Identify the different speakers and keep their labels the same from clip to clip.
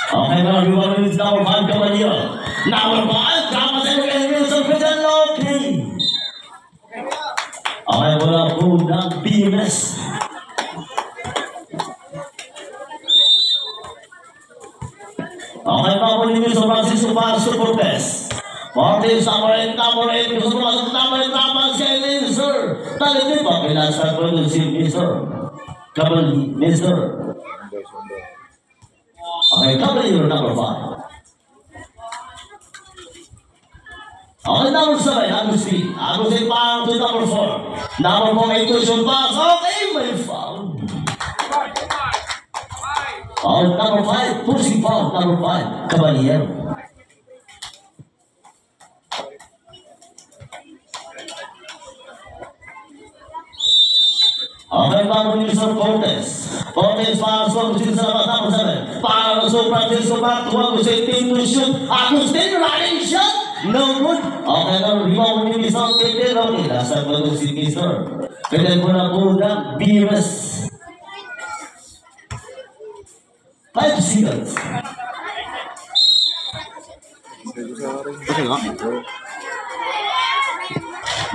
Speaker 1: Okay, now everyone is number 5, Caballero. Number 5, Drama Center and Wilson Prison, okay. Okay, wala po ng BMS. Okay, pa po ni Wilson Francisco para sa Cortez. Cortez, number 8, gusto mo masok number 8, si Mr. Talipin pa, kailangan po ito si Mr. Caballero. Okay, Caballero number 5. Okay, number 7, Agustin. Agustin pa to number 4. Number 4, intuition pass. Okay, may foul. Okay, number 5, pushing foul. Number 5, Caballero. Okay, bago ni Mr. Cortez. Cortez para sa Agustin sa number 7. Para sa Francisco back to Agustin to shoot. Agustin running shot. No good. Okay, now rebound ni Mr. Cortez. Okay, nasa bago si Mr. Kaya po na po ng BMS. 5 seconds.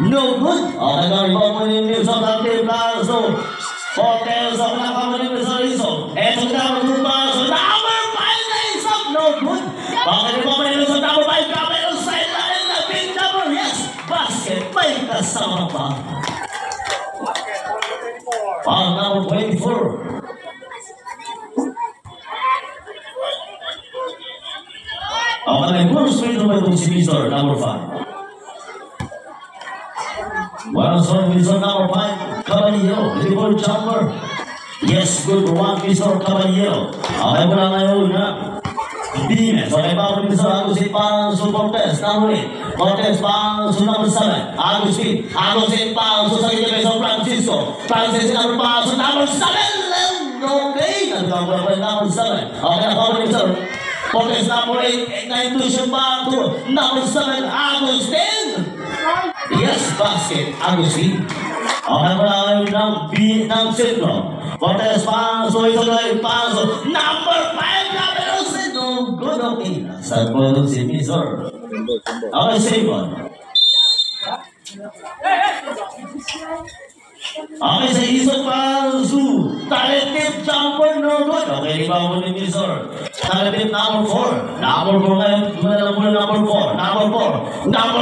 Speaker 1: No good. Okay, now rebound ni Mr. Cortez. So, Cortez ang nakama ni Mr. Rizzo. Eto na ang paso. Number 5 na isang. No good. Okay, rebound ni Mr. Number 5. Caballero sideline na big number. Yes, basket. May kasama pa. Number 24. Okay, Bruce Smith naman itong si Mr. Number 5. Well, so Mr. Number 5, Caballero, rebound jumper. Yes, good one, Mr. Caballero. Okay, mula ngayon na BMS. Okay, bago ni Mr. Agustin pa sa Cortez, number 8. Cortez pa sa number 7. Agustin pa sa kanya Mr. Francisco. Francisco number pa sa number 7. Okay, nagkakaroon pa number 7. Okay, bago ni Mr. Cortez number 8. Na intuition pa to number 7, Agustin. Yes, basket, Agustin. Okay, mula ngayon ng sentro. Cortez paso, ito na paso. Number 5, Caballero. No good, okay. Sa po si Mr. Okay, save on. Okay, sa isang paso. Talented jumper, no good. Okay, rebound mo ni Mr. Talented number 4. Number 4 ngayon, number 4. Number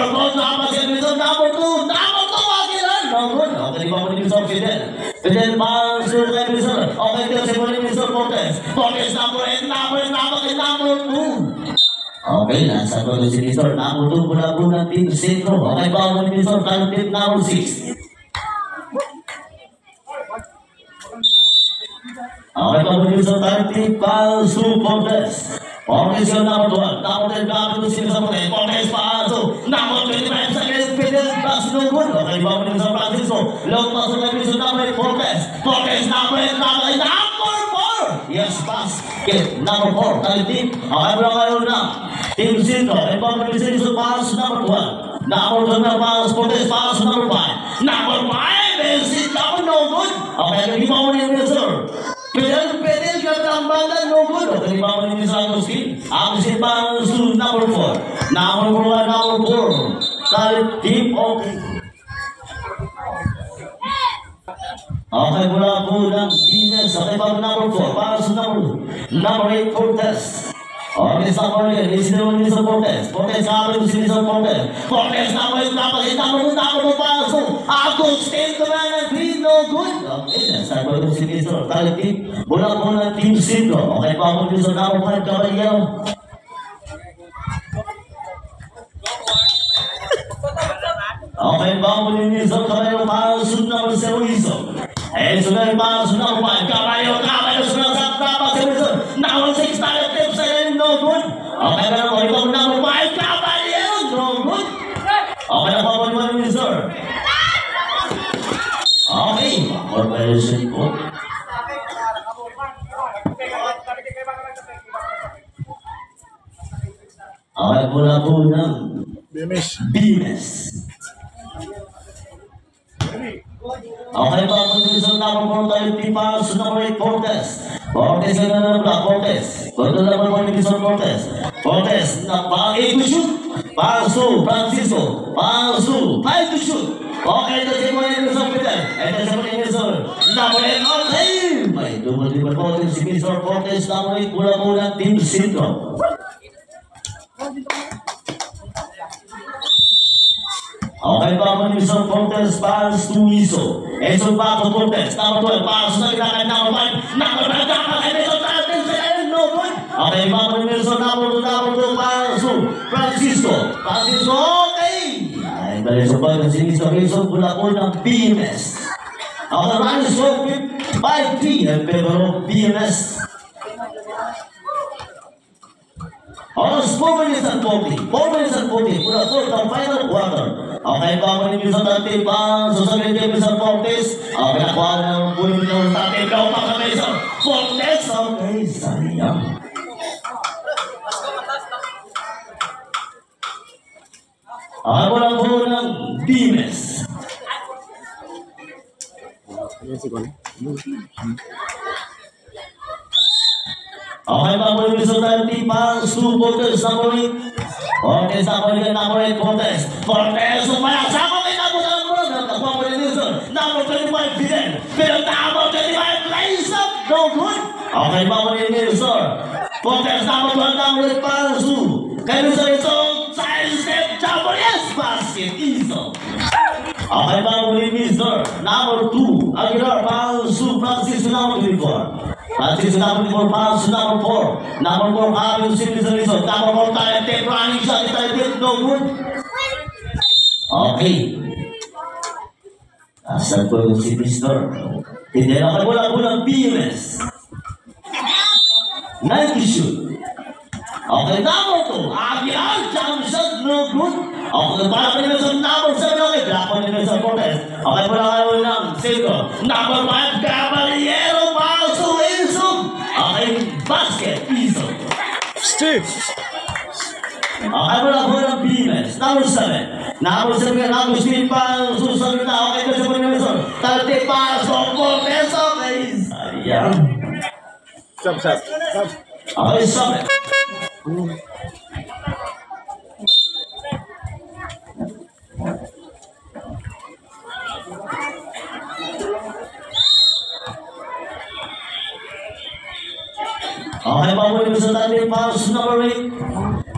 Speaker 1: 4, number 7, number 2. Number 2, okay lang. No good. Okay, rebound mo ni Mr. Fidel paso kay Mr. Okay, kasi mo ni Mr. Cortez. Cortez number 8, number 2. Okay, nasa ko si Mr. Number 2, mula po ng team sentro. Okay, bago ni Mr. Talented number 6. Okay, bago ni Mr. Talented paso Cortez. Cortez yung number 12. Number 10, bago ni Mr. Cortez paso. Number 25, second Fidel pass no good. Okay, bago ni Mr. Francisco. Long pass kay Mr. number 8, Cortez. Cortez number 8, number 4. Yes, pass. Okay, number 4, Talented. Okay, mula ngayon na. Team Sintro, and Bob Vincenzo pass number 1. Number 2 na pass, Cortez pass number 5. Number 5 is it number no good. Okay, rebound ni Mr. Pedal katambalan no good. Okay, rebound ni Mr. Agustin. Agustin pass to number 4. Number 4. Talented, okay. Okay, mula po ng defense. Okay, bago number 4. Pass number 8, Cortez. Okay, sa ako rin. Listen naman ni Mr. Cortez. Cortez, sabi ko si Mr. Cortez. Cortez, number 2. Paso. Agustin, naman ang 3. No good. Okay, sabi ko si Mr. Talented. Mula po ng team sentro. Okay, bago Mr. number 5, Caballero. Okay, bago ni Mr. Caballero. Paso number 0. Eh, sunod paso number 5. Caballero. Sunod sa tapas si Mr. Number 6, Talented. No good. Okay, pero ikaw number 5, Caballero. No good. Okay, napapaluan ni Mr. Okay, corporation po. Okay, mula po ng BMS. Okay, bago ni Mr. number 4, Talented pass number 8, Cortez. Cortez na naman na Cortez. Cortez na naman ni Mr. Cortez. Cortez na pang-8 to shoot. Paso, Francisco. Paso, 5 to shoot. Okay, ito si Mr. Peter. Ito si Mr. Namulit. Okay. May dumating po din si Mr. Cortez. Namulit mula-mula Team Sintro. Okay pa mo ni Mr. Cortez pass to Iso. Iso pa to Cortez. Number 12. Pass na kailangan number 5. Number 5. Kaya Mr. Cortez. No good. Okay pa mo ni Mr. Number 2. Pass to Francisco. Francisco. Okay. Ay, balik sa pag si Mr. Iso. Mula po ng BMS. Okay, run is so 5-3 in favor of BMS. Almost 4 minutes and 40. 4 minutes and 40 for the fourth and final quarter. Okay, bago ni Mr. Tati pa, susunod kay Mr. Fortes. Okay, nakuha na ng puno ni Mr. Tati. Ikaw pa ka Mr. Fortes. Okay, sayang. Okay, walang puno ng Dimes. Okay, bago ni Mr. Tati pa, Fortes number 8. Fortes number 8, Fortes. Fortes, umayak sa ako kay Nabo ng nakuha mo ni Nilsson. Number 25, Fidel. Pero number 25, lays up. No good. Okay, bago ni Nilsson. Fortes number 12, number 8, Pansu. Kay Nilsson ito, side step, jumper, yes, basket, Iso. Okay, bago ni Mr. Number 2, Aguilar, Pansu, Francisco, number 24. Francisco number 4, Pansu number 4. Number 4, Abel Silvison. Number 4, talented, running shot, talented, no good. Okay. Asan po yung si Mr. Hindi na kagulang-gulang BMS. 90 shoot. Okay, number 2, Aguilar, jump shot, no good. Okay, para pa nila sa number 7, okay, drop on nila sa Cortez. Okay, para kayo ng 5. Number 5, Caballero, Pansu, Wilson. Okay, basket, Iso.
Speaker 2: Steve.
Speaker 1: Okay, wala po ng BMS. Number 7. Number 7, Agustin Pansu, sabi na, okay, kasi po nila sa Tati Pansu, Cortez, okay, sayang.
Speaker 2: Stop.
Speaker 1: Okay, 7. Okay, bago ni Mr. Tati Pansu, number 8.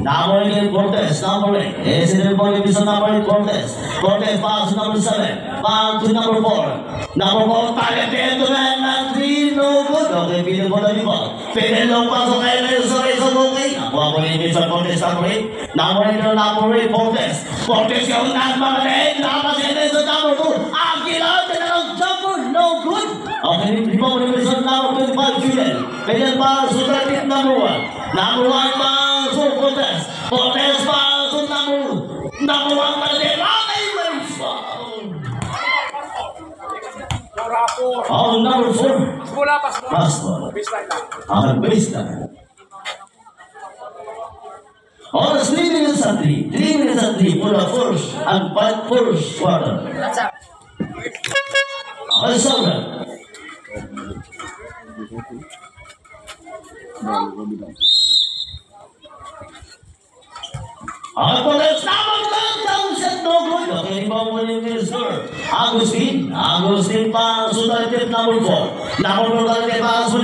Speaker 1: Number 8, Cortez, number 8. Ese din po ni Mr. number 8, Cortez. Cortez, Pansu, number 7. Pansu, number 4. Number 4, talented man, ng 3, no good. Okay, pinil po na niyo. Pinil lang pasok kayo na yung sa okay. Nakuha po ni Mr. Cortez, number 8. Number 8, number 8, Cortez. Cortez, yung nagmamalain. Lapas yan sa number 2. Aguilar, tinanong jumper, no good. Okay, di ba po ni Mr. number 25, Fidel. Fidel Pansu, number 1. Number 1, Pansu, Cortez. Cortez, Pansu, number 1, Cortez. Okay, well, foul. Oh, number 4.
Speaker 2: Bola,
Speaker 1: Pass ball. Baseline. Oh, 3 minutes and 3. 3 minutes and 3 for the first and first quarter. Okay, Saura. Cortez, no good. Okay, no good in Agustin Pansu, number 4. Number 4, Pansu,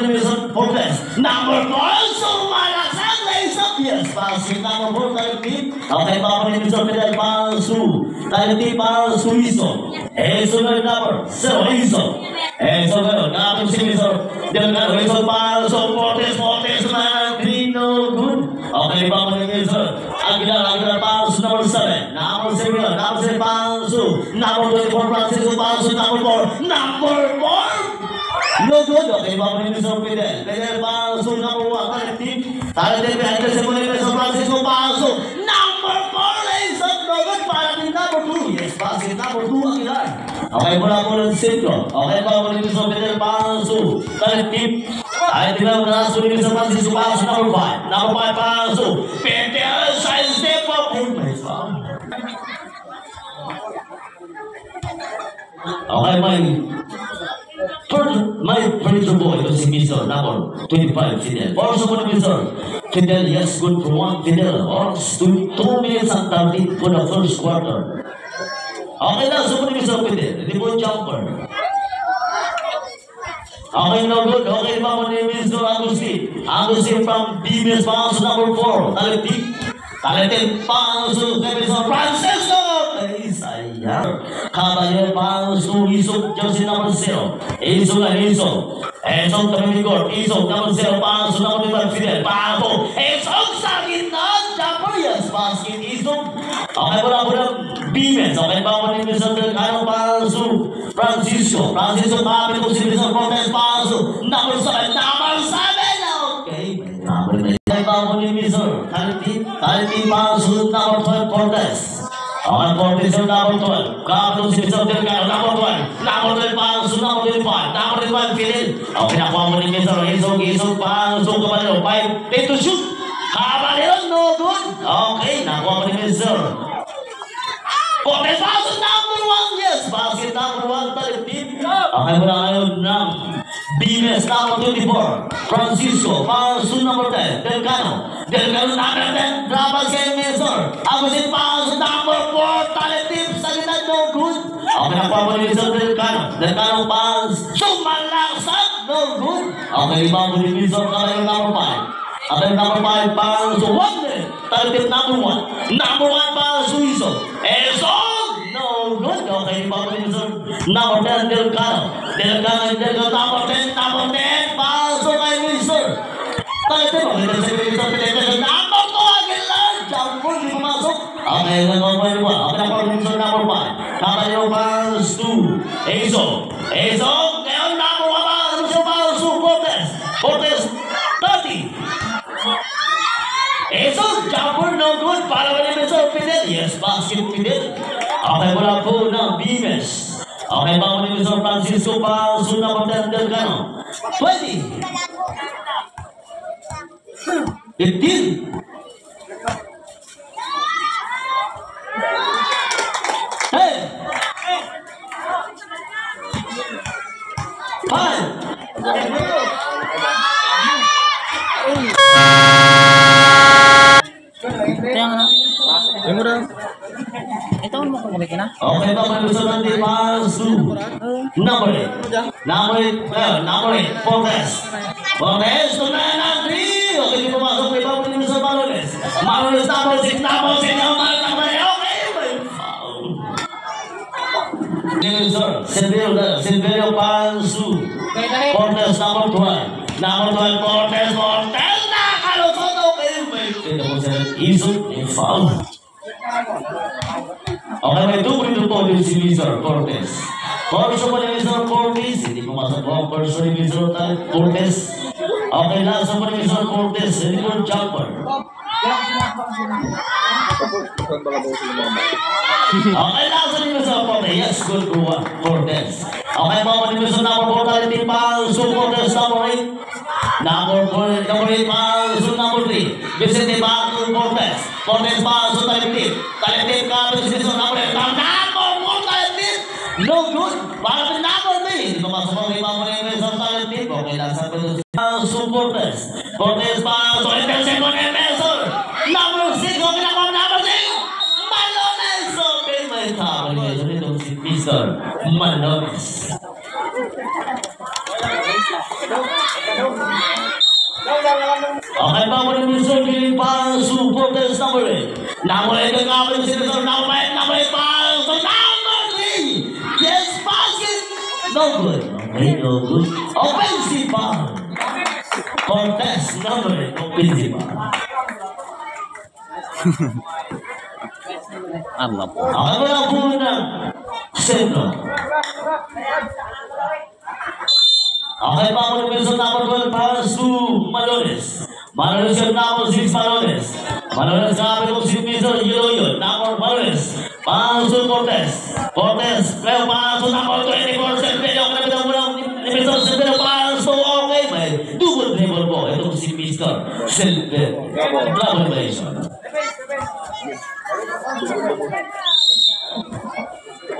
Speaker 1: Cortez. Number 4, so malakas, lays up. Yes, Pansu, number 4, okay, Papa ni Mr. Fidel Pansu. Pansu, Iso. Iso na number 0, Iso. Iso na number 6, Iso. Iso, Pansu, Cortez, man, 3, no good. Okay, Papa ni Mr. Aguilar, Pansu, number 7. Number 7, Pansu. Number 24, Francisco Pansu, number 4. Number 4! No good. Okay, Papa ni Mr. Fidel. Fidel Pansu, number 1. Talented behind the second ni Mr. Francisco Pansu. Number 4, lays up, no good. Para ni number 2. Yes, basket, number 2, Aguilar. Okay, mula po ng sentro. Okay, Papa ni Mr. Fidel Pansu. Talented. Ay, tingnan mo na sa ni Mr. Francisco Pansu, number 5. Number 5, Pansu. Fidel, side step up. Oh, my God. Okay, my furniture boy, ito si Mr. Number 25, Fidel. Force of Mr. Fidel, yes, good for 1, Fidel. Force to 2 minutes and 13 for the first quarter. Okay na, super Mr. Fidel. Hindi po jumper. Okay, no good. Okay, pa mo ni Mr. Agustin. Agustin from DBS, pangaso number 4. Talented pangaso kay Mr. Francesco. Ay, sayang. Caballero pangaso, Isog, jersey number 0. Isog na Isog. Isog kami Igor. Isog number 0, pangaso number 5, Fidel. Pangaso. Isog sa gitna. Jumper, yes, basket. Isog. Okay, wala po lang. Bimens. Okay, pa mo ni Mr. Delgado, pangaso. Francisco kapit ko si Mr. Cortez Paso, number 7, okay, number 9, pa ni Mr. Talenti Paso, number 12, Cortez, okay, Cortez number 12, kapit ko si Mr. Delgado, number 12 Paso, number 25, number 25, Fidel, okay, nakuha mo ni Mr. Isog Paso, Caballero, 5, take to shoot, Caballero, no good, okay, nakuha mo ni Mr. Cortez Paso, number 1, yes, basket number 1, Talenti. Okay, mula ngayon ng BMS number 24, Francisco, Paso number 10, Delgado number 10, Drabas kay Mr. Agustin Paso number 4, Talenti, sa gitna, no good. Okay, nakuha mo ni Mr. Delgado Paso, malaksak, no good. Okay, iba mo ni Mr. Caballero number 5. Okay, number 5, Paso, 1 minute. Talenti number 1, Paso, Isog, no good. Okay, iba mo ni Mr. Number 10, Delgado, number 10, Paso kay Mr. Talenti mo, number 2, Aguilar, jumper, di pumasok. Okay, number 1, okay, Mr. number 5, Caballero Paso, Isog, ngayon number 1, Paso, Cortez, 30. Isog, jumper, no good, para mo ni Mr. Fidel, yes, basket Fidel. Okay, wala po ng BMS. Okay, bago ni Mr. Francisco Paso, number 10, Delgado. 20. 15. 10. 5.
Speaker 3: Ito mo kung kumiki na?
Speaker 1: Okay, bago ni Mr. Paso. Number 8, Cortez, tunay na 3. Okay, di pumasok, may bago ni Mr. Malones, number 6, okay, may foul. Silverio Paso, Cortez, number 12, Cortez, nakalusot, okay, may Isog, may foul. Okay, may 2 free throw po din si Mr. Cortez. Porso po ni Mr. Cortez, hindi pumasok po ang porso ni Mr. Cortez. Okay, lasa po ni Mr. Cortez, hindi po jumper. Okay, lasa ni Mr. Cortez, yes, good to 1, Cortez. Okay, po ni Mr. number 4, Talenti Paso, Cortez, number 8. Number 8, Paso, number 3. Vicente Paso, Cortez Paso, Talenti, kapit si Mr. number 8. Number 4, Talenti, no good. Para sa number 3. Hindi pumasok po ni Mr. Talenti. Okay, lasa po ni Paso, Cortez Paso, intercept po ni Mr. Number 6, okay na po, number 6. Malones, okay, may tawag ni Mr. Ito si Mr. Malones. Okay, bago ni Mr. Paso, Cortez, number 8. Number 8, kapit si Mr. number 8, Paso, number 3. Yes, basket. No good. Okay, no good. Offensive foul. Cortez, number 8, offensive foul.
Speaker 3: Allah po.
Speaker 1: Okay, wala po na sentro. Okay, bago ni Mr. number 12, Paso, Malones yung number 6, Malones kapit ko si Mr. Yoyo, number Malones, Paso, Cortez, pero Paso, number 24, Silverio, kapit mo lang ni Mr. Silverio, Paso, okay, may double dribble po, ito si Mr. Silverio, double relation.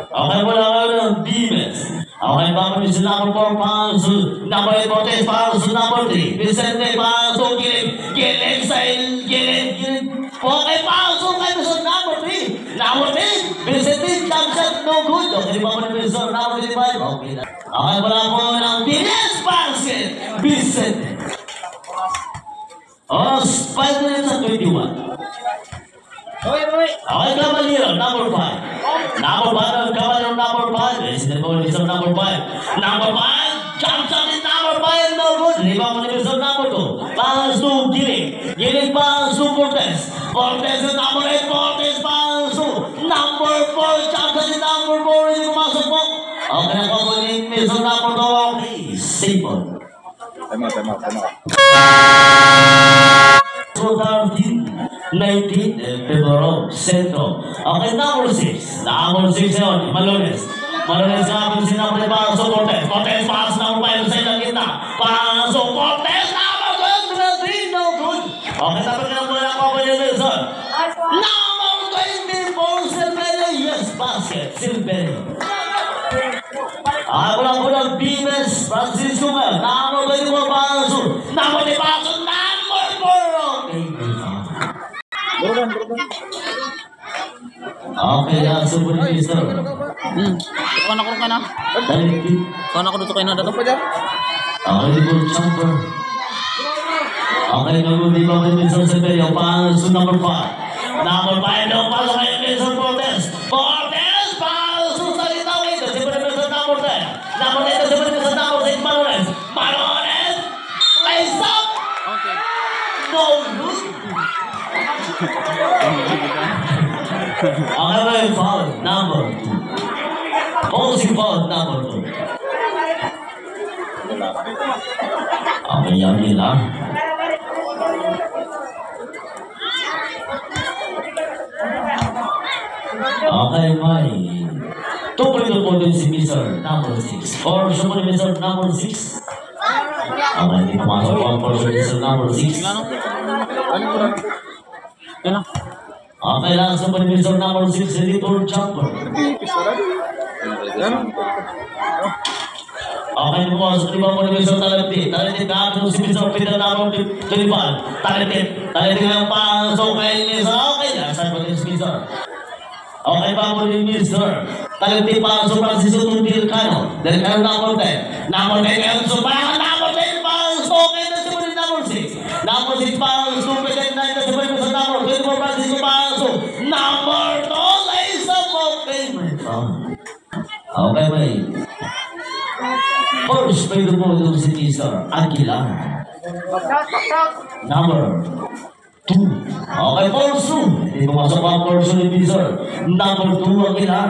Speaker 1: Okay, wala ka ng BMS. Okay, Papa is number 4, pass. Number 8, Cortez, pass. Number 3, Vicente, pass. Giling, style, giling. Okay, pass. Okay, Mr. Number 3. Number 3, Vicente, jump shot, no good. Okay, Papa is number 35. Okay na. Okay, wala po ng bilis basket. Vicente. Oh, 5 minutes and 21. Okay, Caballero, number 5. Number 5, Caballero, number 5. Listen to the number 5. Number 5, jump shot is number 5, no good. Rebound on the number 2. Pass to Giling. Giling pass to Cortez. Cortez is number 8. Cortez pass to number 4. Jump shot is number 4. Hindi pumasok po. Okay, nakakunin Mr. number 2. Okay, simple.
Speaker 2: Tama.
Speaker 1: 19, Peboro, Centro. Okay, number 6. Number 6 yun, Malones. Malones namin si number 5, paso Cortez. Cortez pass, number 5 sa ilang gitna. Paso Cortez, number 23, no good. Okay, tapos na muna ako po yung Wilson. Number 24, Silverio. Yes, basket, Silverio. Kulang-kulang Bimes, Francisco Mel. Number 24, paso. Number 5, paso, number 4. Okay, okay, sumunod ni Sir.
Speaker 3: Ikaw na kurong ka na.
Speaker 1: Talipid.
Speaker 3: Ikaw na kurong kayo na dato.
Speaker 1: Okay, good jumper. Okay, naguli pa kay Mr. Silverio. Paso number 5. Number 5 daw paso kay Mr. Cortez. Cortez, paso sa gitna. Ito, siyempre Mr. number 10. Number 10, siyempre Mr. number 6, Malones. Malones, place up.
Speaker 3: Okay.
Speaker 1: No good. Okay, may foul number 2. Posing foul number 2. Okay, yan lang. Okay, may 2 po din si Mr. number 6. Or sumunod Mr. number 6. Okay, hindi pumasok po ang person Mr. number 6.
Speaker 3: Yan lang.
Speaker 1: Okay, langsung po Mr. number 6, Editor Jumper. Okay, pumasok di ba po ni Mr. Talented. Talented na ato si Mr. Peter number 25. Talented ang pasok kay Mr. Okay, langsung po ni Mr. Okay, pa po ni Mr. Talented pasok Francisco Delcano. Delcano number 10. Number 10, Elso Baja. Number 10, pasok kay Mr. number 6. Number 6, pasok kay Mr. number 24, Francisco pasok. Number 2, Laisa okay, my friend. Okay, may first pay the ball to si Mr. Aguilar. Number 2. Okay, Porsu. Hindi pumasok ang Porsu ni Mr. Number 2, Aguilar.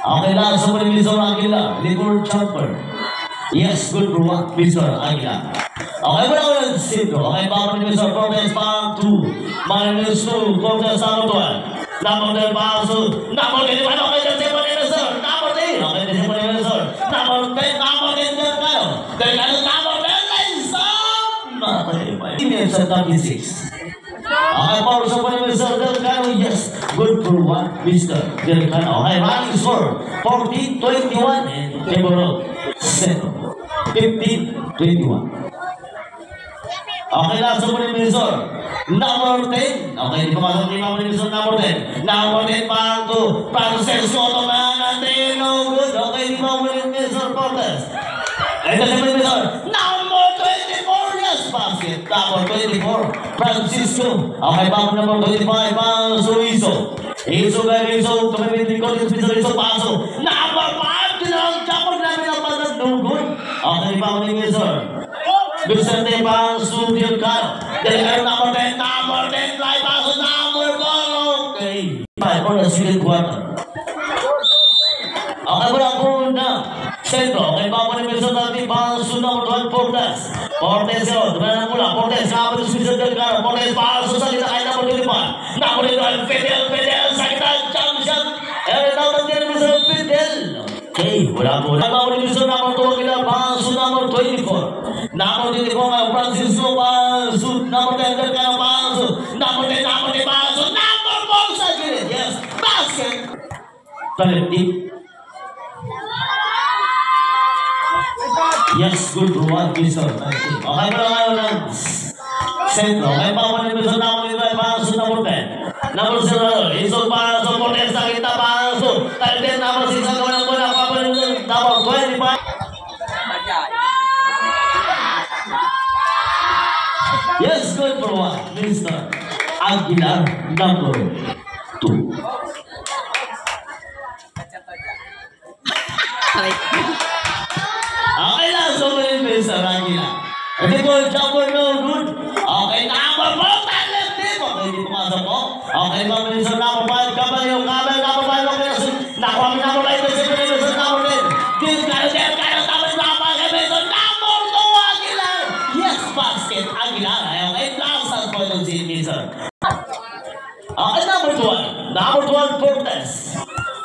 Speaker 1: Okay, last sa ni Mr. Aguilar. Liver Jumper. Yes, good for one, Mr. Aguilar. Okay, wala ko lang sito. Okay, baka ni Mr. Cortez pa 2. Minus 2, Cortez number 12. Number 10, Paso. Number 10, okay, kasi po ni Mr. Number 10. Okay, kasi po ni Mr. Number 10, number 10, Delcano. Delcano, number 10, stop! Okay, email sa 36. Okay, Paul, sa po ni Mr. Delcano, yes. Good for one, Mr. Delcano. Okay, running score, 14-21, and Peboro, 15-21. Okay, last po ni Mr. Number 10. Okay, di pumasok ni Mr. Number 10. Number 10, Panto. Francisco Otoman. No good. Okay, di pumasok ni Mr. Cortez. Ito si Mr. Number 24. Yes, basket. Number 24, Francisco. Okay, bago number 25, Paso Iso. Iso kay Iso. Tumimindi ko ni Mr. Iso, Paso. Number 5, tinawag kapag namin ang patag. No good. Okay, bago ni Mr. Vicente Paso Delcano. Delcano number 10, number 10, fly Paso, number 4. Okay. 5 for the second quarter. Okay, wala po na. Centro, okay, bago ni Mr. Tati Paso number 12, Cortez. Cortez yun, tumala na mula. Cortez, number 2, Mr. Delcano. Cortez, Paso sa kita kay number 25. Number 12, Fidel, sa kita, jump shot. And number 10, Mr. Fidel. Okay, wala po. Bago ni Mr. number 2, kita Paso number 24. Number 24, Francisco Paso. Number 10, Delcano Paso. Number 10, Paso. Number 4 sa gilid. Yes, basket. Talented. Yes, good one, Wilson. Okay pa lang kayo ng sentro. Okay pa ako ni Wilson na ako nito ay pasok number 10. Number 0, isog pasok, Cortez sa kita pasok. Tayo din number 6 ang gawin ng bola. Number 25. Yes, good for one, Mr. Aguilar, number 2. Okay lang, so many Mr. Aguilar. Hindi po, jumper no good. Okay, number 4, talent team. Okay, hindi pumasok po. Okay, mga Mr. number 5, Caballo, number 5, okay, nakuha mo number 5, Mr. number 10. Give kayo, number 5, Mr. number 2, Aguilar. Yes, basket, Aguilar. Okay, last ang point of the Mr. Okay, number 12. Number 12, Cortez.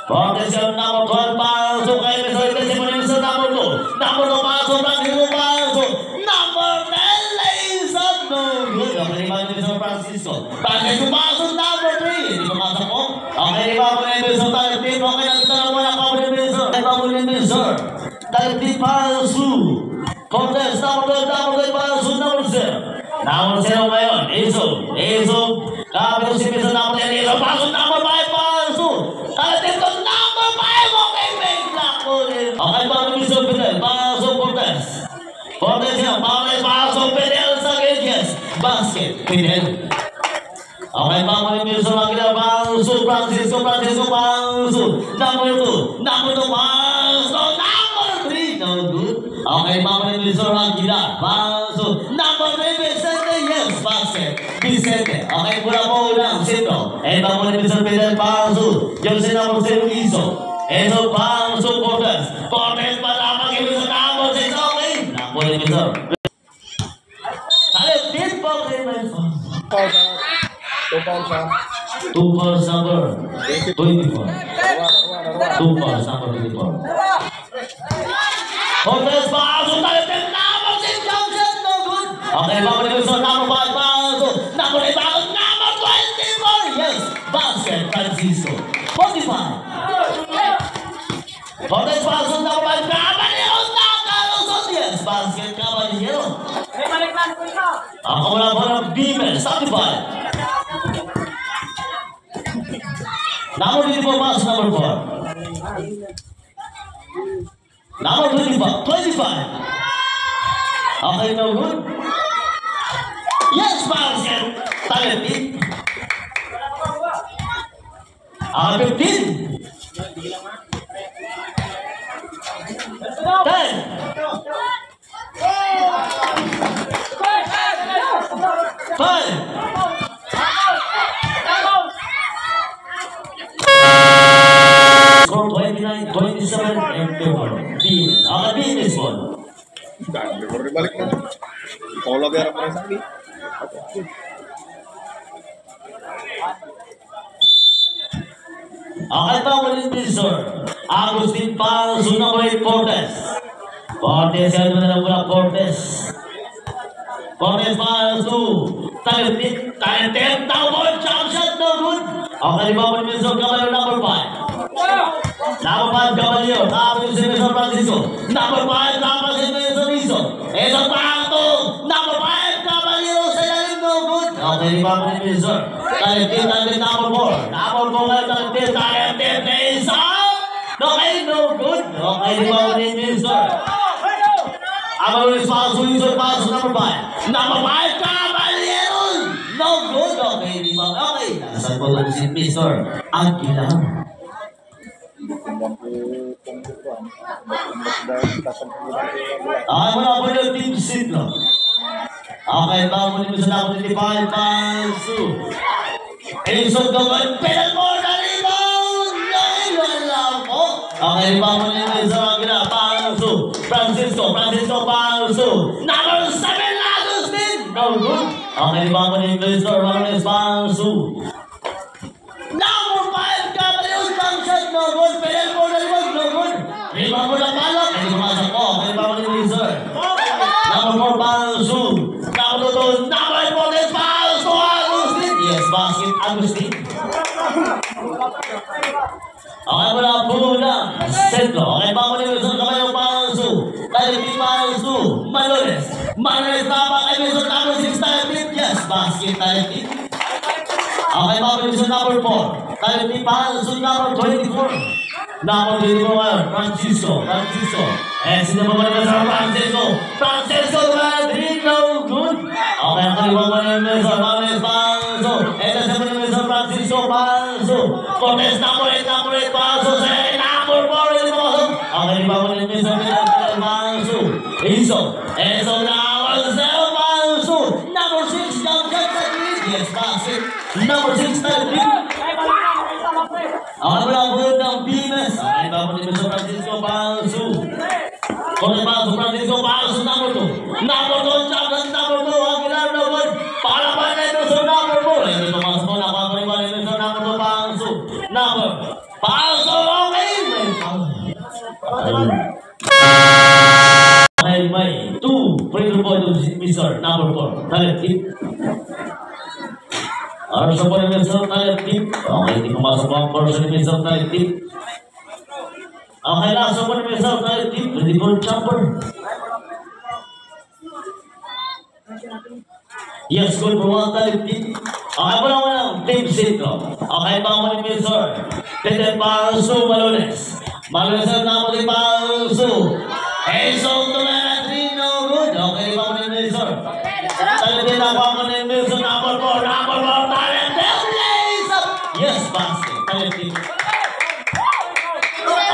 Speaker 1: Cortez yung number 12, pasok kay Mr. Mr. number 2. Number 2, pasok, pasok. Number 10, Layson, no good. Okay, di ba yung Mr. Francisco? Francisco, pasok, number 3. Hindi pa pasok po. Okay, di ba po yung Mr. Talentip? Okay, nakita na wala pa po yung Mr. Di ba po yung Mr. Talentip, pasok. Cortez, number 12, pasok, number 0. Number 0 ngayon, Isog. Kapit si Mr. number 10, Isog, pasok, number 5, pasok. Talentip ko, number 5, okay, may block po rin. Okay, bago Mr. Fidel, pasok, Cortez. Cortez yan, pasok, Fidel sa Gilles. Basket, Fidel. Okay, bago Mr. Aguilar, pasok, Francisco, pasok. Number 2, pasok, number 3, no good. Okay, bago Mr. Aguilar, pasok. Number 3, Vicente, yes, basket. Vicente, okay, pula po ulang, sentro. Eh, bago Mr. Fidel, pasok. Yung si number 0, Iso. Eso, pasok, Cortez. Cortez pa lamang yung sa number 6, okay. Nakuha ni Mr. Talentip po kay Mr. Two fouls number 24. Two fouls number 24. Cortez pasok, Talentip number 6, Johnson, no good. Okay, bago ni Mr. number 5, pasok. Number 8, pasok, number 24. Yes, basket, Francisco. 45. Cortez pasok, number 5, Caballero, nakalusot. Yes, basket, Caballero. Ako wala po ng Bimel, 75. Number 24, pasok, number 4. Number 25. Okay, no good. Yes, basket. Talentip. 15. 29, 27, and 24. This one.
Speaker 2: Balik na. Polo gara pa sa akin.
Speaker 1: Okay pa ulit Mr. Agustin Palso na by Cortez. Cortez yan na mula Cortez. Cortez Palso. Talentip, downward jump shot, no good. Okay, ba mo Mr. Caballo number 5. Number 5, Caballo. Tapos si Mr. Francisco. Number 5, tapos si Mr. Rizzo. Ito pa ito. Number 5, Caballo sa ilalim, no good. Okay, ba mo Mr. Talentip, number 4. Number 4, talentip, isa. Okay, no good. Okay, ba mo Mr. Amarulis Rizzo, pasok number 5. Number 5, Caballero. No good. Okay, di ba? Okay. Nasaan po lang si Mr. Aguilar. Okay, mula po yung team seat lang. Okay, bago nito sa nakot ni Pahal Pansu. Isog gawin, penal mo na rebound! Wala po. Okay, bago nito sa Aguilar, Pansu. Francisco Pansu. Number 7, Agustin! No good. Okay, bago nito sa Ramones Pansu. Number 5, Caballeros, Bangshot, no good. Penal mo na rebound, no good. Rebound mo na palak. Ay, sumasak po. Okay, bago nito sa Number 4, Pansu. Number 2, number 4, Pansu, Agustin. Yes, basket, Agustin. Okay, wala po na. Sentro. Okay, bago nito sa Caballeros, Pansu. tayo tip palsu. Malones. Malones tama kay Wilson number 6 tayo tip. Yes, basket tayo tip. Okay, mga Wilson number 4. Tayo tip palsu number 24. Number 24 ngayon, Francisco. Sino ba ba sa Francisco na 3, no good. Okay, ang kaliwang mo na yung Wilson. Malones palsu. Ito sa mga Wilson Francisco palsu. Cortez number 8 palsu. Number 4 yung palsu. Okay, di ba mo na yung Wilson palsu. Iso number 7 palsu. Number 6 jump shot sa grid. Yes, basket. Number 6 tayo grid. Okay, wala po ng Pimes. Okay, ba mo na yung Francisco palsu. Cortez palsu, Francisco palsu. Number 2. Number 2, jump shot number 2. Ang kilar na word. Para pa na yung number 4. Hindi pa mas mo na pa yung number 2 palsu. Number palsu. Okay, may may 2 free throw point to Mr. number 4. Talent tip. Harus sa po ni Mr. talent tip. Okay, hindi pumasok ang person ni Mr. talent tip. Okay, lasa po ni Mr. talent tip. Ready for jumper. Yes, good for one talent tip. Okay, po naman ang tip sito. Okay, pa mo ni Mr. Peter Palsu Malones. Malones na mo ni Palsu. Eso tumana 3, no good. Okay, pa mo ni Mr. Talent na pa mo ni Mr. Number 4, talent tip. Yes, basket. Talent tip.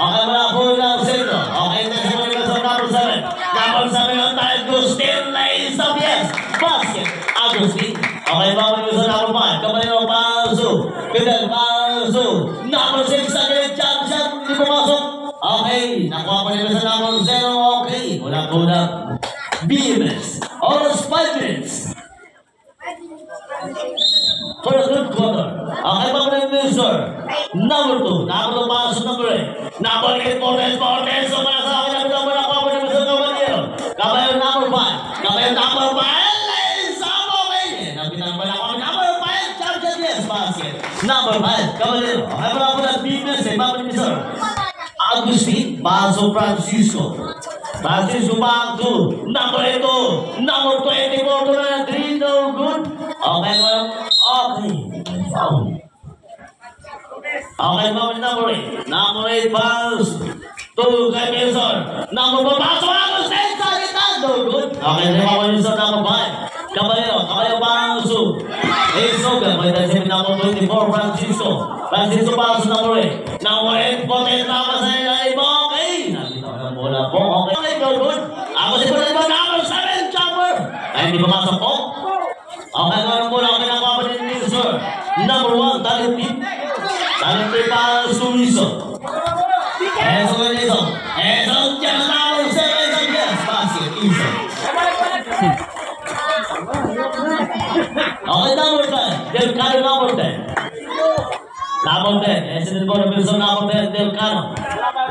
Speaker 1: Okay, wala po ng sito. Okay, next mo ni Mr. Number 7. Number 7 yung talent Agustin. Lays up, yes. Basket. Agustin. Okay, pa mo ni Mr. Number 5. Kamalino Palsu. Fidel Palsu. Number 6 again. Jump shot. Hindi pumasok. Okay, nakuha pa nila sa number 0. Okay, wala. BMS. Oras 5 minutes. For the third quarter. Okay, pa rin Mr. Number 2. Number 2 pasok number 8. Number 8, Fortes. So, para sa akin, nakuha pa rin Mr. Caballero. Caballero number 5. Caballero number 5. Okay, napitan pa lang number 5. Charge yes, basket. Number 5. Caballero. Okay, wala po ng BMS. Pa rin Mr. Agustin, Baso Francisco back to number 2, number 24 to na 3, no good. Okay, well, okay. Okay, number 8 pass to kay Wilson. Number 4 pass to Agustin, sa kita, no good. Okay, Wilson number 5. Caballero Palsu. Esoga, may dahil number 24, Francisco Palsu number 8. Number 8, Fortes number sa ilalim. Okay, nakita ko ng bola po. Okay, good. Ako si Fortes number 7, jumper. Ay, hindi pumasok po. Okay, ngayon bola. Okay, nakuha din ni Sir. Number 1, talent tip. Palsu Iso. Eso, dyan number 7, yes, basket, Iso. Okay, number 10. Del Cano, number 10. Number 10. Ese del Cano, Wilson, number 10. Del Cano.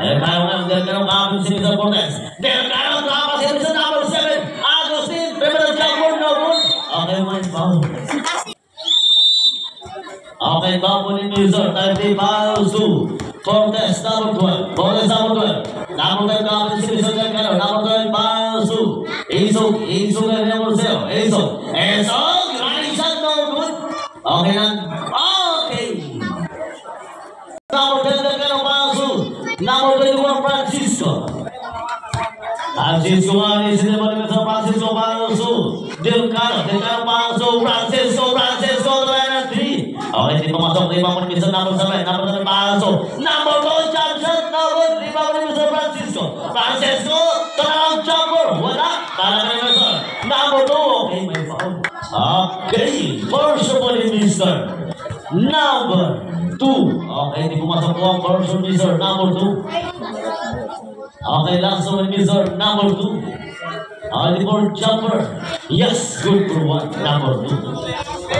Speaker 1: Kapag si Mr. Cortez. Del Cano, kapag si Mr. number 7. Agustin, primer jumper, no good. Okay, my foul. Okay, foul ni Mr. 30 Palsu. Cortez, number 12. Cortez, number 12. Number 10, kapag si Mr. Del Cano. Number 12, Palsu. Iso, number 0. Iso. Running shot, no good. Okay lang. Okay. Number 10, Del Cano, Palsu. Number 21, Francisco. Francisco Palsu. Del Cano, Palsu. Francisco, 3. Okay, di pumasok. Di pa mo ni Mr. Number 7. Number 7, Palsu. Number 2, jump shot, no good. Di pa mo ni Mr. Francisco. Turnaround jumper. Wala. Para kay Mr. Number 2. Okay, may foul. Okay, first po ni Mr. Number 2. Okay, di pumasok po ang first ni Mr. Number 2. Okay, last po ni Mr. Number 2. Okay, for jumper. Yes, good for one. Number 2.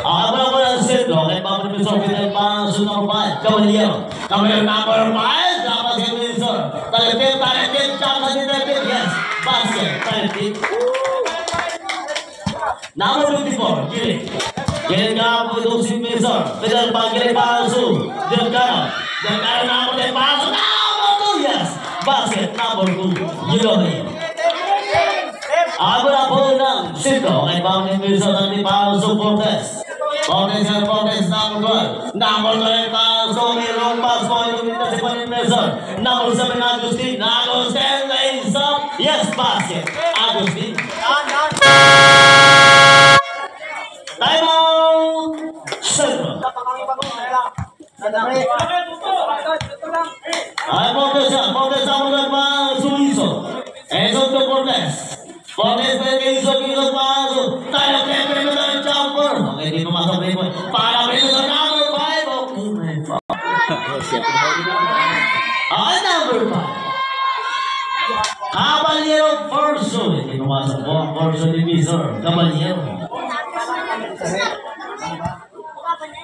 Speaker 1: Wala po ang set. Okay, pa ni Mr. Fidel Palsu number 5. Caballero number 5. Dapat si Mr. Talented, jump sa Talented. Yes, basket, Talented. Number 54, Gilid ka po ito si Mr. Fidel Palsu. Del Cano number 10, Palsu. Number 2, yes. Basket, number 2. Giloy. Abra po ng Sito. Okay, Bounding Wilson ang Tipao Fortes. Fortes and Fortes number 12. Number 12 Paso. Mayroong pass po ito dito si Panin Wilson. Number 7 Agustin. Agustin lays up. Yes, basket. Agustin. Time out. Sentro. Ay, Fortes yan. Fortes ang mga pa Suizo. Eso to Fortes. Fortes pa yung Iso paso. Tayo kaya na tayo jumper. Okay, di pumasok rin po. Para rin sa number 5. Okay, my God. Okay, number 5. Caballero Forso. Hindi pumasok po. Forso Divisor. Caballero.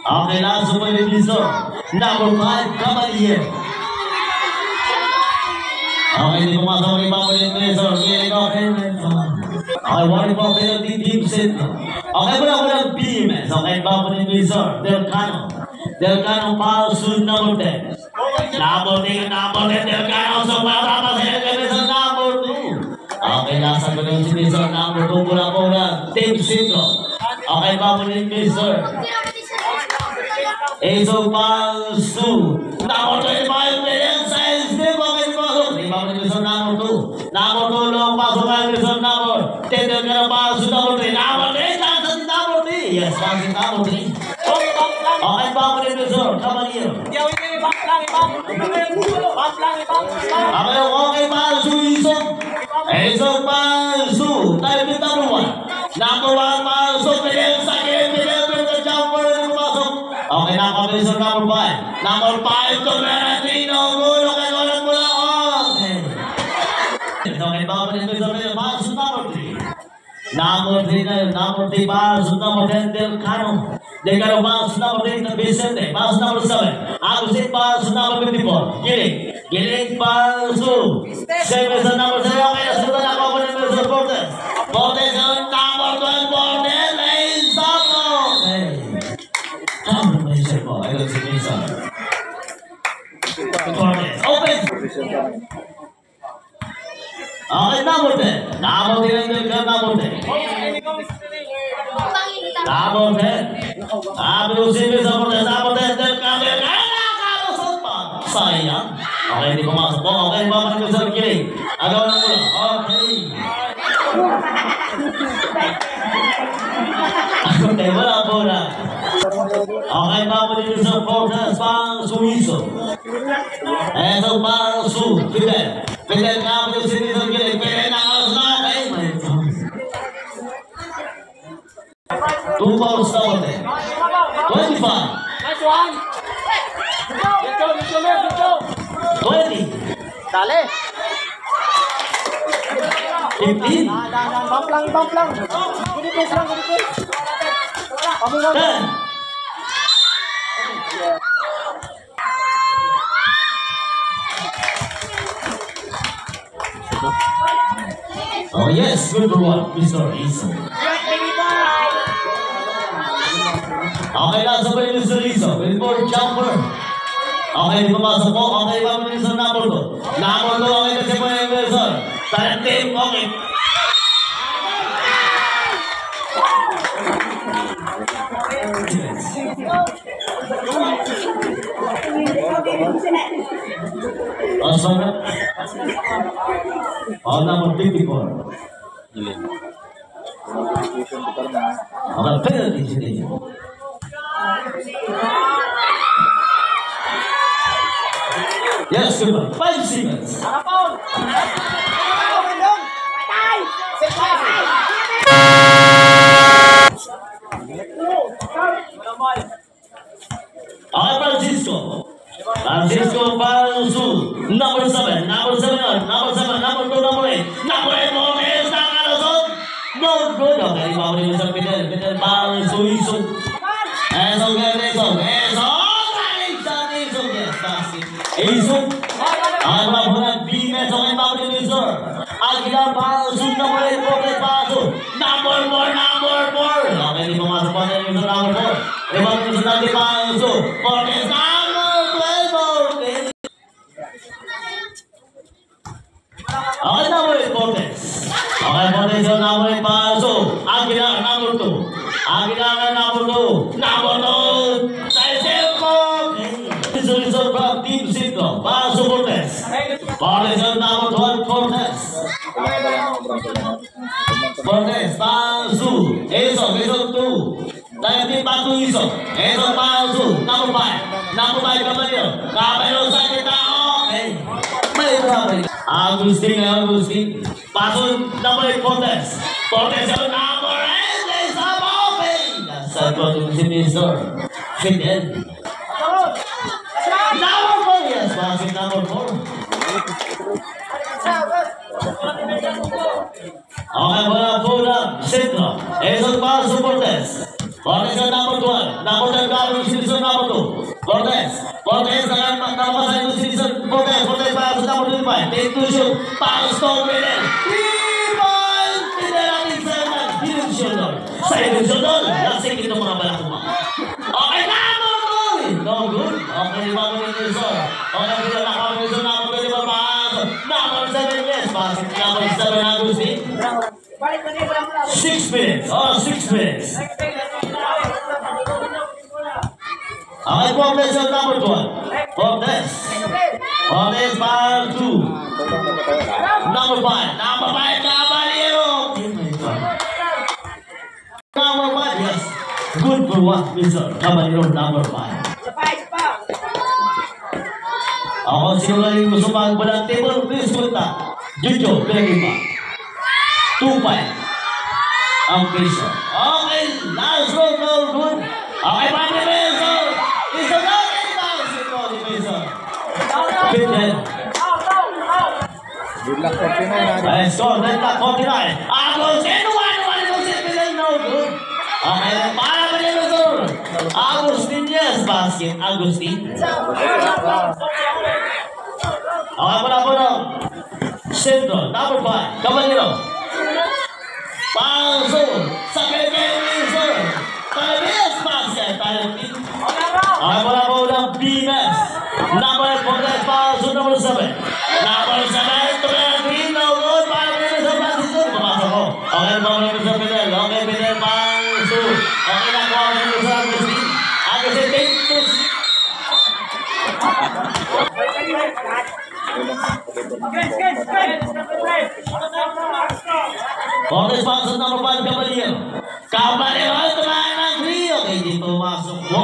Speaker 1: Okay, nasa po yung Divisor. Number 5, Caballero. Okay, hindi pumasok rin pa po yung Divisor. Okay, one po penalty team set. Okay, wala BMS. Okay, pa po yung Divisor. Delcano. Delcano foul shoot number 10. Number 10, Delcano. So, para sa Divisor number 2. Okay, nasa po yung Divisor number 2. Pula-pula. Team set. Okay, pa po yung Divisor. Eso Palsu. Number 25, William Sainz. Okay, pasok. Di ba Divisor number 2. Number 2, long pasok ang Divisor number 10. Delcano Palsu number 3. Number 3, Johnson number 3. Yes, Johnson number 3. Okay, pa po yung Divisor. Caballero. Okay, Palsu, Iso. Eso Palsu. Tayo din number 1. Number 1, Palsu. William Sainz. William jumper. Okay, nakapalisor number 5. Number 5, Tomerantino. Gulo kay Golan mula. Okay. Okay, baka palisor Palsu number 3. Number 3 na yun. Number 3, Palsu number 10, Delcano. Delcano, Palsu number 8, Vicente. Palsu number 7. Agustin, Palsu number 54. Giling, Palsu. 7 sa number 7. Okay, nasutan ako po ng Wilson Fortes. Fortes number 12, Fortes. Lays up. Okay. I don't see me, sir. Open. Okay, number 10. Number 10, number 10. Number 10. Number 10, number 10. Sayang. Okay, hindi pumasok po. Okay, babalik ko sa kiling. Agaw na mula. Okay. Okay, wala po na. Okay, babalik sa Fortes pang Suizo. Eso pang Su. Fidel. Fidel kapit si Nizam Giling. Fidel na kalas na. Okay, my God. 2 fouls na wala. 25.
Speaker 4: Nice one. Let's go.
Speaker 1: 20.
Speaker 4: Dale.
Speaker 1: 15.
Speaker 4: Bump lang. Good pace lang. Pabungan.
Speaker 1: 10. Oh yes, good one, Mr. Iso. Okay, nasa pa yung Mr. Iso. Before jumper. Okay, di pumasok po. Okay, pa mo yung number 2. Number 2, okay kasi po yung Wilson. Talentim, okay. Asal number 54. Akan penalty sini. Yes, good. 5 seconds. Francisco. Francisco Palsu. Number 7. Number 2, number 8. Number 8, Morales. Nakalusot. No good. Okay, mawali mo sa Fidel. Fidel Palsu. Iso. Eso, Eso. Iso. Ano po ng B-Mets. Okay, mawali mo Iso. Aguilar Palsu. Number 8, Morales Palsu. Number 4. Okay, di pumasok po na yung number 4. Rebound mo sa Dante Palsu. Morales number 12. Okay, number 8, Fortes. Okay, potential number 8 paso. Aguilar, number 2. Aguilar, number 2. Number 2. Saizempo. Resolution from Team Cinco. Paso Cortez. Potential number 12, Cortez. Cortez, paso. Esok 2. Dahil paso Isok. Esok paso. Number 5. Number 5, Caballero sa kita. Okay. Agustin. Paso number 8, Cortez. Cortez yung number 8. Is up open. Nasa ko si Mr. Fidel. Number 4. Yes, paso number 4. Okay, wala po lang. Centro. Esok paso Cortez. Cortez yung number 12. Number 10 gawin si Mr. number 2. Cortez nakapasay ko si Mr. Cortez para sa number 25. Take to shoot. Para sa Fidel. 3 points. Fidel ang excitement. Divisional. Sa divisional. Lasing ito mga balakuma. Okay, number 2. No good. Okay, number 2. Okay, Fidel nakapasay sa number 25. Number 7. Yes. Number 7 Agustin. 6 minutes. 6 minutes. Okay, Cortez yung number 12. Cortez para 2. Number 5. Caballero. Number 5, yes. Good for what, Mr. Caballero, number 5. Ako, sino lang yung gusto magbalang table, please punta. Jujo, pinagin pa. 2-5. Ang piso. Okay, last roll, good. Okay, Pablo Mesa. Isa natin lang si Tony Mesa. Fidel.
Speaker 2: Good luck 49 na.
Speaker 1: Let's go, good luck 49. Agustin, Fidel, no good. Okay, para ba nila ito? Agustin, yes, basket. Agustin. Okay, pula. Centro, number 5. Caballero. Paso. Sa Mesa. Talabes, basket. Talabes. Okay, pula Bimes. Number 4, Paso, number 7. Number 7, Trevin, no good. Para ba nila sa basket? Pumasok ko. Okay, pula sa Fidel. Okay, Fidel, Paso. Okay, nakuha mo nila sa Agustin. Agustin, take this. Cortez pasok number 5, Caballero. Caballero, tumahan ng 3. Okay, di pumasok po.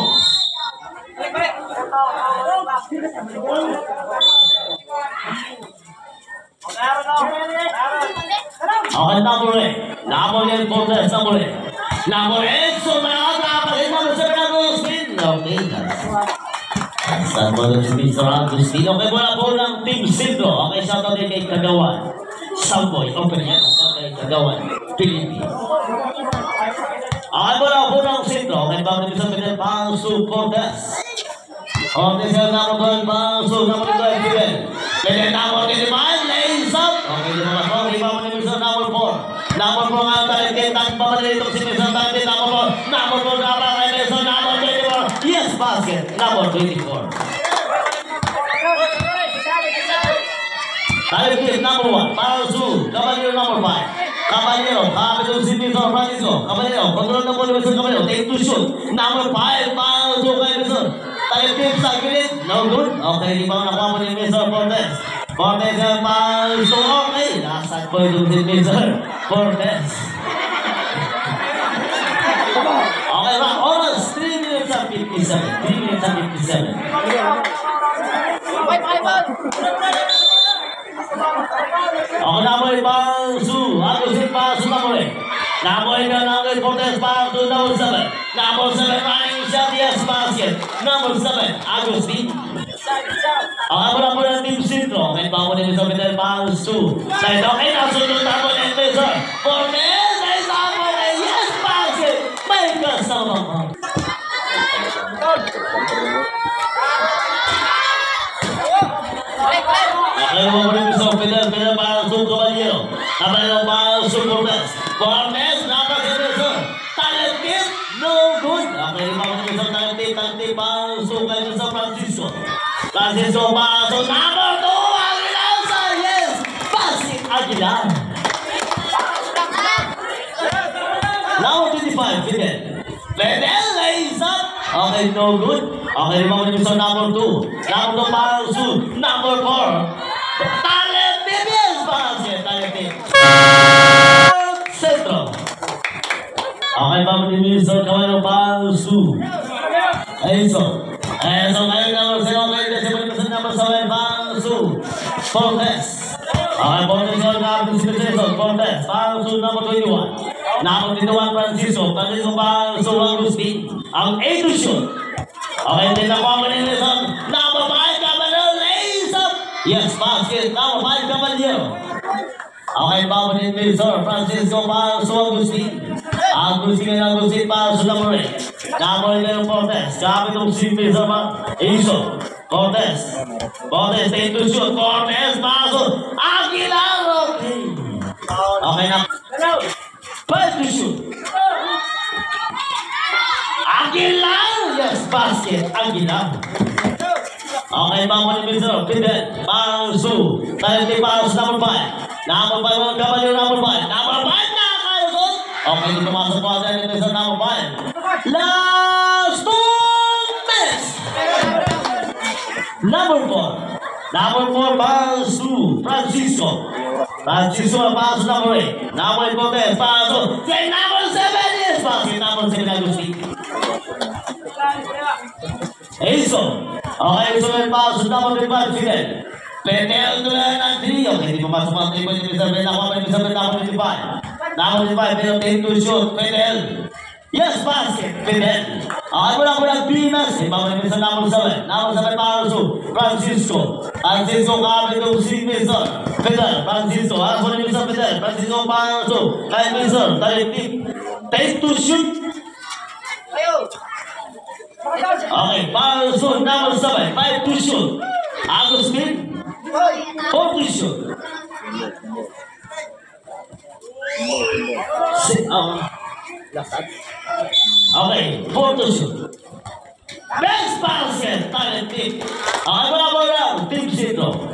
Speaker 1: Okay, number 8. Number 8, Cortez, number 8. Number 8, so dapat number 7 Agustin. Okay, saan mo doon si Mr. Agustin? Okay, wala po ng Team Cinco. Okay, shoutout din kay Kagawan. Samboy, open yan. Okay, Kagawan. Philippines. Okay, wala po ng Cinco. Okay, bakit sa Fidel Paso Cortez? Okay, sir, number 12, Paso, number 12, Fidel. Fidel, number 25, lays up. Okay, di ba ako? Iba mo ni Mr. number 4. Number 4 nga tayo, kitang pamalito si Mr. Tante, number 4. Number 4 nga pa kay Mr. number 24. Yes, basket, number 24. Tayo kit, number 1, Paso, Caballero, number 5. Caballero, kapito si Mr. Francisco. Caballero, control na po ni Mr. Caballero. Take to shoot. Number 5, Paso kay Mr. Tayo kit sa gilid. No good. Okay, di ba nakuha mo ni Mr. Cortez? Cortez ang Paso. Okay, nasaan po yung si Mr. Cortez? Okay, rock oras. 3 minutes and 57. 3 minutes and 57. Ako namoy Paso. Agustin Paso namoy. Namoy ka namoy Cortez Paso number 7. Number 7 running shot. Yes, basket. Number 7, Agustin. Ako na po ng Team Cinco. May pa mo din sa Fidel Paso. Dahil okay, nasunod na po ng Mesa. Cortez, ay sabo kay yes, basket. May kasama ko. Okay, mo rin sa Fidel Paso, Caballero. Caballero Paso, Cortez. Cortez, napag-Mesa. Talented, no good. Okay, mo rin sa Talented Paso, kay Mr. Francisco. Francisco Paso, number 2, Aguilar, yes. Pasig Aguilar. Fidel lays up. Okay, no good. Okay, mga division number 2. Number 2 para sa number 4. Talent Bibias basket. Talent Centro. Okay, mga division kamay para sa Aiso. Aiso ngayon number 0. Ngayon division number 7 para sa Fortes. Okay, Fortes yung number 6. Fortes para sa number 21. Number 21 Francisco para sa Agustin. Ang 8 to shoot. Okay, then the combination. Number 5, Caballero lays up. Yes, basket. Number 5, Caballero. Okay, Babin Milsor. Francisco para sa Agustin. Agustin para sa number 8. Number 11, Cortez. Kapit ng si Milsor para Iso. Cortez. Cortez, 8 to shoot. Cortez para sa Aguilar. Okay. Okay na. 5 to shoot. Aguilar! Yes, basket. Aguilar. Okay, mga Milsor. Fidel. Pansu. Talente para sa number 5. Number 5 ang Caballero. Number 5. Number 5 na kayo doon. Okay, dito pumasok po ang talente sa number 5. Last 2 minutes. Number 4. Number 4 para sa Francisco. Francisco para sa number 8. Number 8 Cortez para sa number 7. Yes, basket. Number 7 Agustin. Aiso. Okay, Aiso yung para sa number 25 Fidel. Fidel tuloy ng 3. Okay, hindi pumasok ang 3 points. Number 25. Number 25, Fidel, 10 to shoot. Fidel. Yes, basket. Fidel. Okay, mula Bimas. Ibabalik sa number 7. Number 7 para sa Francisco. Francisco kapit ng si Milsor. Fidel, Francisco. Ako na sa Fidel. Francisco para sa kay Milsor. Talipik. 10 to shoot. Okay, para sa number 7. 5 to shoot. Agustin. 4 to shoot. Okay, 4 to shoot. Best basket, talent pick. Okay, wala. Team Centro.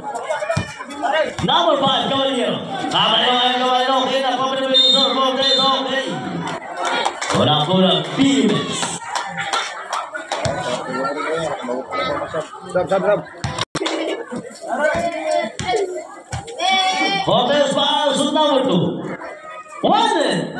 Speaker 1: Number 5, Caballero. Caballero. Okay na, pabalik sa Fortes. Okay. Wala. Bimes.
Speaker 2: Sab.
Speaker 1: Fortes para sa number 2. 1 minute.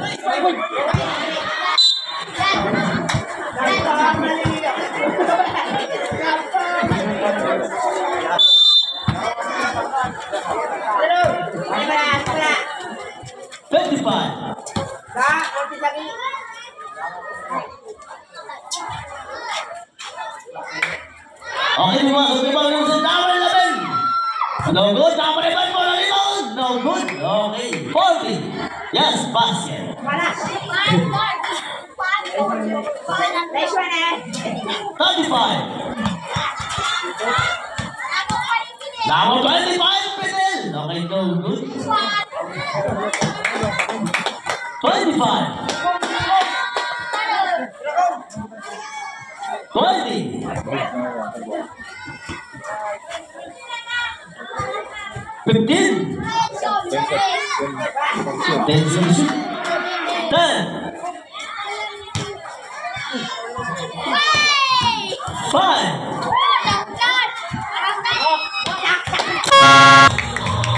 Speaker 1: Okay, pumasok yung mga sa number 11. No good. Number 11 mo na reload. No good. Okay. 40. Yes, basket. 35. Number 25, Fidel. Okay, no good. 25. 20. 15. 10. 5.